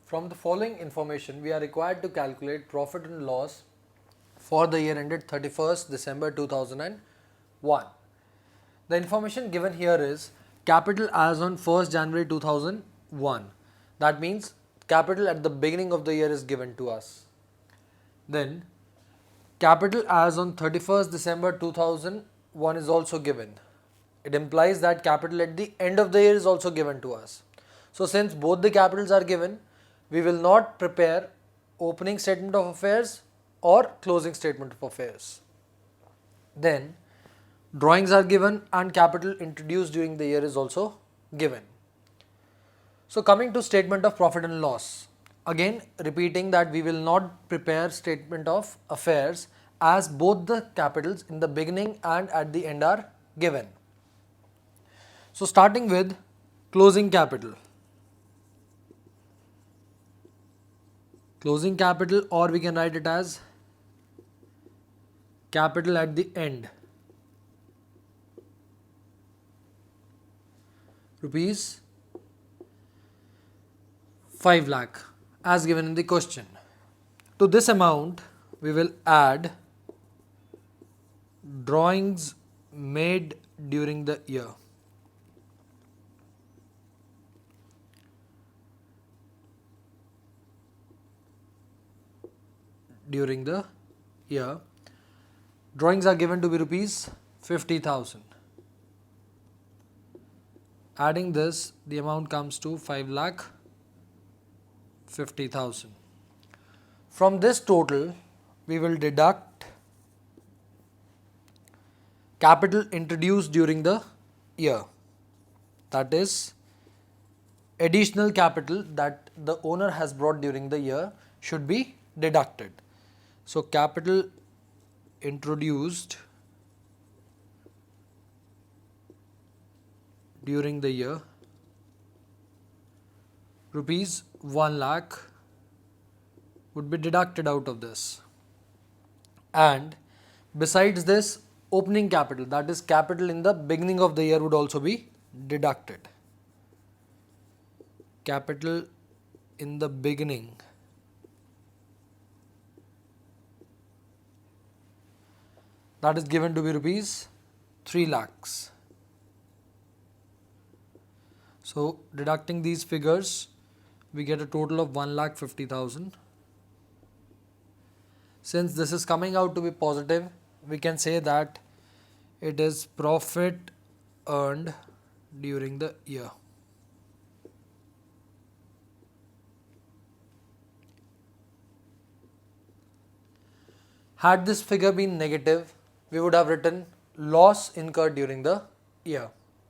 From the following information, we are required to calculate profit and loss for the year ended 31st December 2001. The information given here is capital as on 1st January 2001. That means capital at the beginning of the year is given to us. Then capital as on 31st December 2001 is also given. It implies that capital at the end of the year is also given to us. So since both the capitals are given, we will not prepare opening statement of affairs or closing statement of affairs. Then drawings are given and capital introduced during the year is also given. So coming to statement of profit and loss, again repeating that we will not prepare statement of affairs as both the capitals in the beginning and at the end are given. So starting with closing capital. Closing capital, or we can write it as capital at the end, rupees 5 lakh as given in the question. To this amount we will add drawings made during the year. During the year, drawings are given to be rupees 50,000. Adding this, the amount comes to 5,50,000. From this total, we will deduct capital introduced during the year. That is, additional capital that the owner has brought during the year should be deducted. So capital introduced during the year, rupees 1 lakh would be deducted out of this. And besides this, opening capital, that is capital in the beginning of the year, would also be deducted. Capital in the beginning that is given to be rupees 3 lakhs. So deducting these figures, we get a total of 1,50,000. Since this is coming out to be positive, we can say that it is profit earned during the year. Had this figure been negative, we would have written loss incurred during the year.